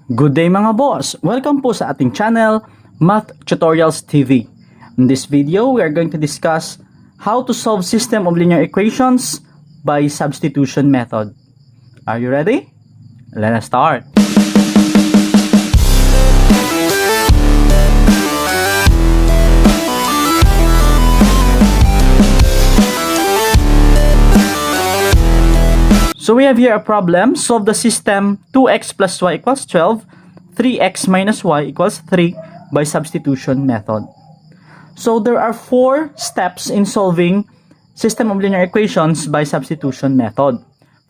Good day mga boss! Welcome po sa ating channel, Math Tutorials TV. In this video, we are going to discuss how to solve system of linear equations by substitution method. Are you ready? Let us start! So we have here a problem. Solve the system 2x plus y equals 12, 3x minus y equals 3 by substitution method. So there are 4 steps in solving system of linear equations by substitution method.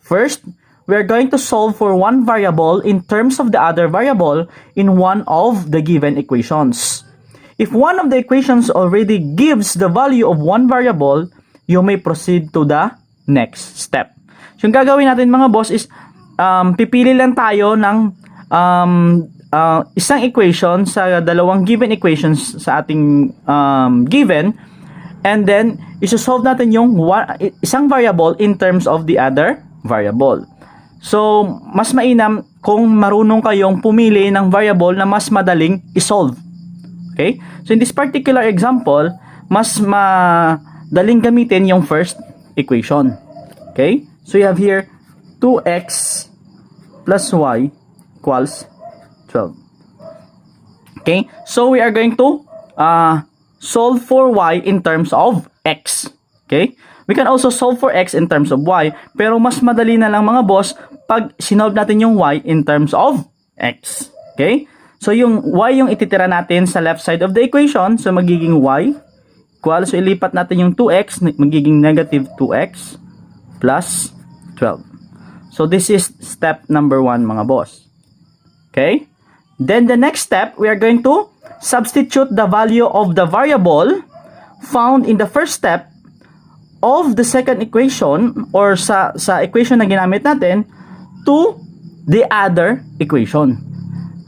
First, we are going to solve for one variable in terms of the other variable in one of the given equations. If one of the equations already gives the value of one variable, you may proceed to the next step. So, yung gagawin natin mga boss is pipili lang tayo ng isang equation sa dalawang given equations sa ating given, and then isosolve natin yung isang variable in terms of the other variable. So, mas mainam kung marunong kayong pumili ng variable na mas madaling isolve. Okay? So, in this particular example, mas madaling gamitin yung first equation. Okay? So, you have here 2x plus y equals 12. Okay? So, we are going to solve for y in terms of x. Okay? We can also solve for x in terms of y. Pero mas madali na lang mga boss pag sinolve natin yung y in terms of x. Okay? So, yung y yung ititira natin sa left side of the equation. So, magiging y equals, so ilipat natin yung 2x, magiging negative 2x plus 12. So, this is step number 1 mga boss. Okay? Then, the next step, we are going to substitute the value of the variable found in the first step of the second equation or sa equation na ginamit natin to the other equation.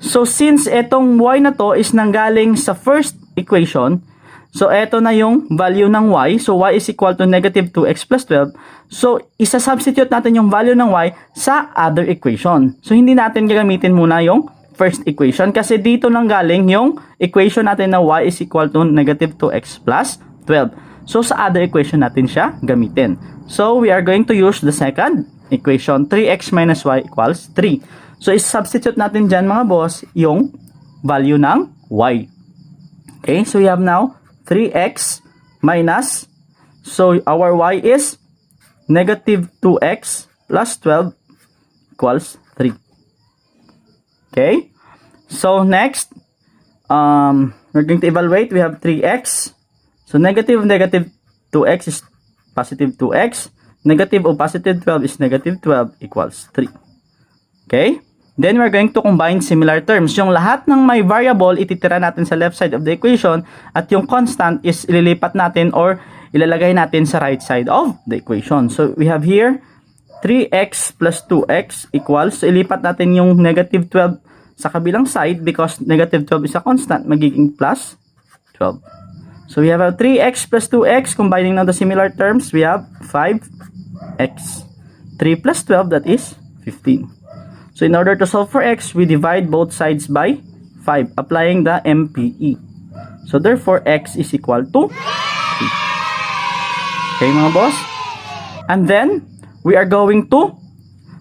So, since etong y na to is nanggaling sa first equation, so, eto na yung value ng y. So, y is equal to negative 2x plus 12. So, isa-substitute natin yung value ng y sa other equation. So, hindi natin gagamitin muna yung first equation kasi dito nang galing yung equation natin na y is equal to negative 2x plus 12. So, sa other equation natin siya gamitin. So, we are going to use the second equation. 3x minus y equals 3. So, isa-substitute natin dyan mga boss yung value ng y. Okay, so we have now 3x minus, so our y is negative 2x plus 12 equals 3. Okay, so next, we're going to evaluate. We have 3x, so negative 2x is positive 2x, negative of positive 12 is negative 12 equals 3. Okay, then we're going to combine similar terms. Yung lahat ng may variable, ititira natin sa left side of the equation at yung constant is ililipat natin or ilalagay natin sa right side of the equation. So, we have here 3x plus 2x equals, so ilipat natin yung negative 12 sa kabilang side because negative 12 is a constant, magiging plus 12. So, we have a 3x plus 2x, combining now the similar terms, we have 5x. 3 plus 12, that is 15. So, in order to solve for x, we divide both sides by 5, applying the MPE. So, therefore, x is equal to 3. Okay, mga boss? And then, we are going to,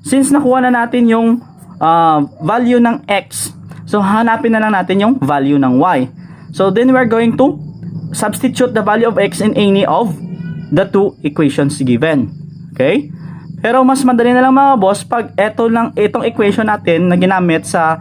since nakuha na natin yung value ng x, so, hanapin na lang natin yung value ng y. So, then we are going to substitute the value of x in any of the two equations given. Okay? Pero mas madali na lang mga boss pag itong equation natin na ginamit sa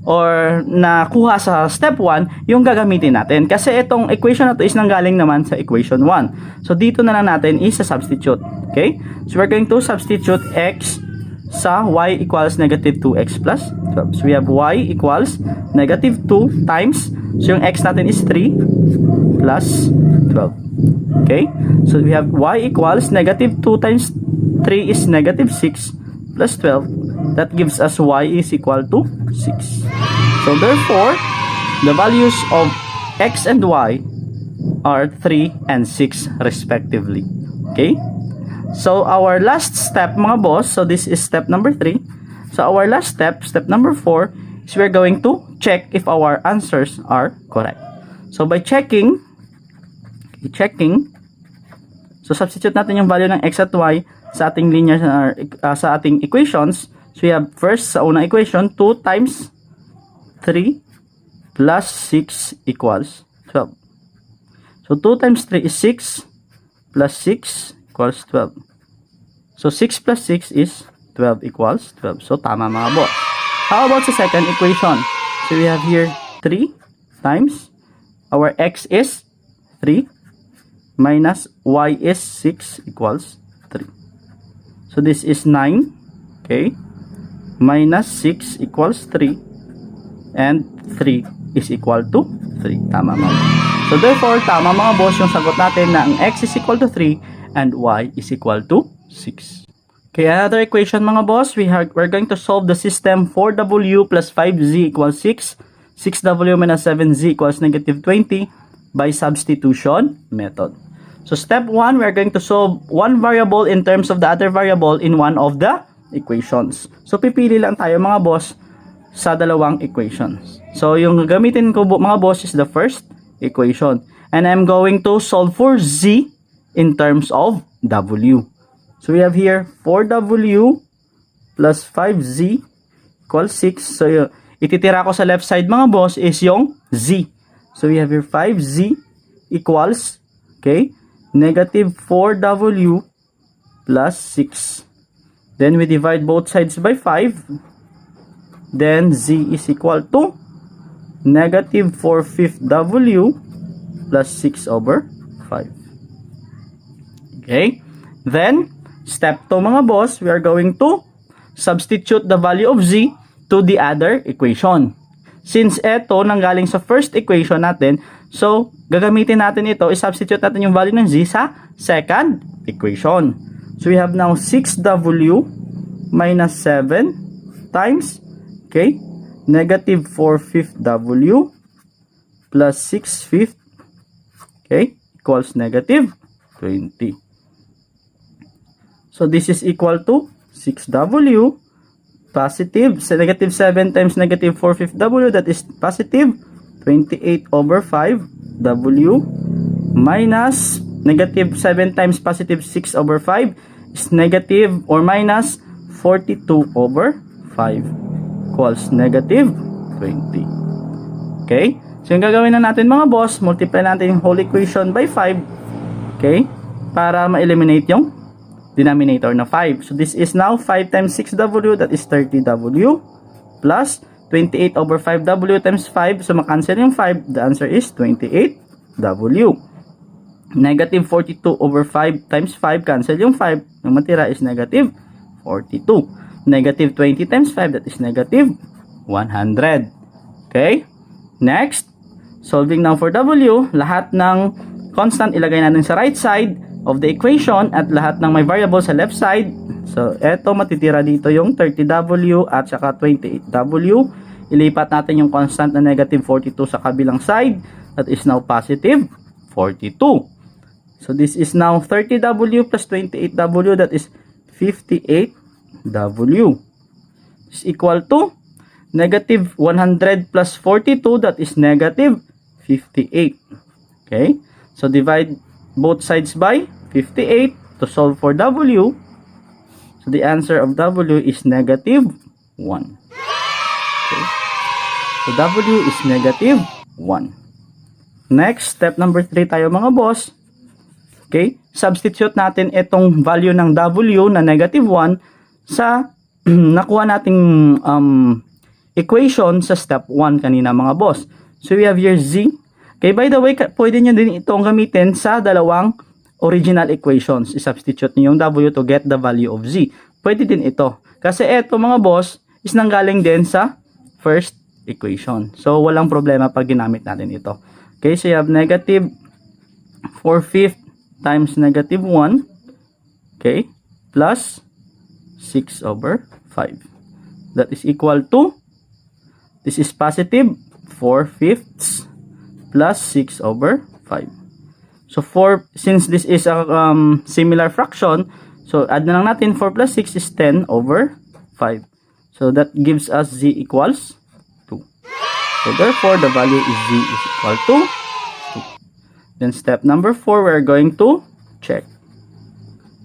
or nakuha sa step 1 yung gagamitin natin. Kasi itong equation na to is nanggaling naman sa equation 1. So dito na lang natin isa-substitute. Okay? So we're going to substitute x sa y equals negative 2x plus 12. So we have y equals negative 2 times, so yung x natin is 3 plus 12. Okay? So we have y equals negative 2 times 3 is negative 6 plus 12. That gives us y is equal to 6. So therefore, the values of x and y are 3 and 6 respectively. Okay? So our last step mga boss, so this is step number 3. So our last step, step number 4, is we're going to check if our answers are correct. So by checking, so substitute natin yung value ng x at y sa ating linear sa ating equations. So we have first sa unang equation 2 times 3 plus 6 equals 12. So 2 times 3 is 6 plus 6 equals 12. So 6 plus 6 is 12 equals 12. So tama mga boss. How about sa second equation? So we have here 3 times our x is 3 minus y is 6 equals 3. So this is 9, okay, minus 6 equals 3, and 3 is equal to 3. Tama mga boss. So therefore, tama mga boss yung sagot natin na ang x is equal to 3 and y is equal to 6. Okay, another equation mga boss, we're going to solve the system 4w plus 5z equals 6, 6w minus 7z equals negative 20 by substitution method. So step 1, we're going to solve one variable in terms of the other variable in one of the equations. So pipili lang tayo mga boss sa dalawang equations. So yung gagamitin ko mga boss is the first equation. And I'm going to solve for z in terms of w. So we have here 4w plus 5z equals 6. So ititira ko sa left side mga boss is yung z. So we have here 5z equals, okay, negative 4w plus 6. Then we divide both sides by 5. Then z is equal to negative 4/5 w plus 6 over 5. Okay. Then, step 2 mga boss, we are going to substitute the value of z to the other equation. Since ito nanggaling sa first equation natin, so gagamitin natin ito, i-substitute natin yung value ng z sa second equation. So we have now 6w minus 7 times, okay, negative 4/5 w plus 6/5, okay, equals negative 20. So this is equal to 6w positive, so negative 7 times negative 4/5 w, that is positive 28 over 5 w minus negative 7 times positive 6 over 5 is negative or minus 42 over 5 equals negative 20. Okay? So yung gagawin na natin mga boss, multiply natin yung whole equation by 5, okay, para ma-eliminate yung denominator na 5. So this is now 5 times 6w, that is 30w, plus 28 over 5w times 5. So makancel yung 5. The answer is 28w. Negative 42 over 5 times 5. Cancel yung 5. Yung matira is negative 42. Negative 20 times 5. That is negative 100. Okay? Next, solving now for w. Lahat ng constant ilagay natin sa right side of the equation at lahat ng may variable sa left side. So, eto matitira dito yung 30w at saka 28w. Ilipat natin yung constant na negative 42 sa kabilang side. That is now positive 42. So, this is now 30w plus 28w. That is 58w. Is equal to negative 100 plus 42. That is negative 58. Okay? So, divide both sides by 58 to solve for w. So the answer of w is negative 1. Okay. So w is negative 1. Next, step number 3 tayo mga boss. Okay, substitute natin itong value ng w na negative 1 sa nakuha nating equation sa step 1 kanina mga boss. So we have here z. Okay, by the way, pwede nyo din itong gamitin sa dalawang original equations. I-substitute nyo yung w to get the value of z. Pwede din ito. Kasi ito mga boss is nanggaling din sa first equation. So, walang problema pag ginamit natin ito. Okay, so you have negative 4/5 times negative 1. Okay, plus 6 over 5. That is equal to, this is positive 4/5 plus 6 over 5. So 4, since this is a similar fraction, so add na lang natin, 4 plus 6 is 10 over 5. So that gives us z equals So therefore, the value is z is equal to 2. Then step number 4, we're going to check.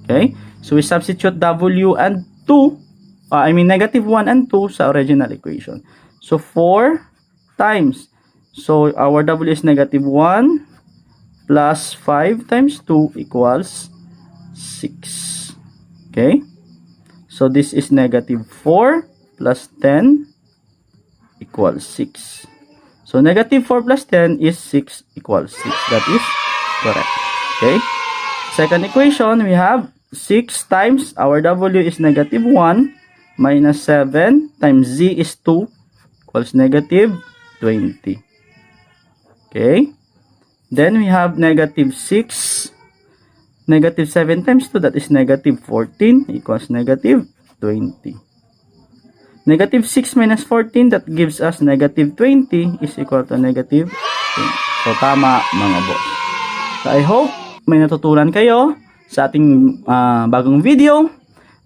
Okay? So we substitute w and 2, negative 1 and 2 sa original equation. So 4 times. So our w is negative 1 plus 5 times 2 equals 6. Okay? So this is negative 4 plus 10 equals 6. So negative 4 plus 10 is 6 equals 6. That is correct. Okay? Second equation, we have 6 times our w is negative 1 minus 7 times z is 2 equals negative 20. Okay? Then we have negative 6. Negative 7 times 2, that is negative 14 equals negative 20. Negative 6 minus 14, that gives us negative 20 is equal to negative 20. So, tama mga boss. So, I hope may natutunan kayo sa ating bagong video.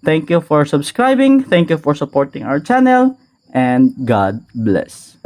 Thank you for subscribing. Thank you for supporting our channel. And God bless.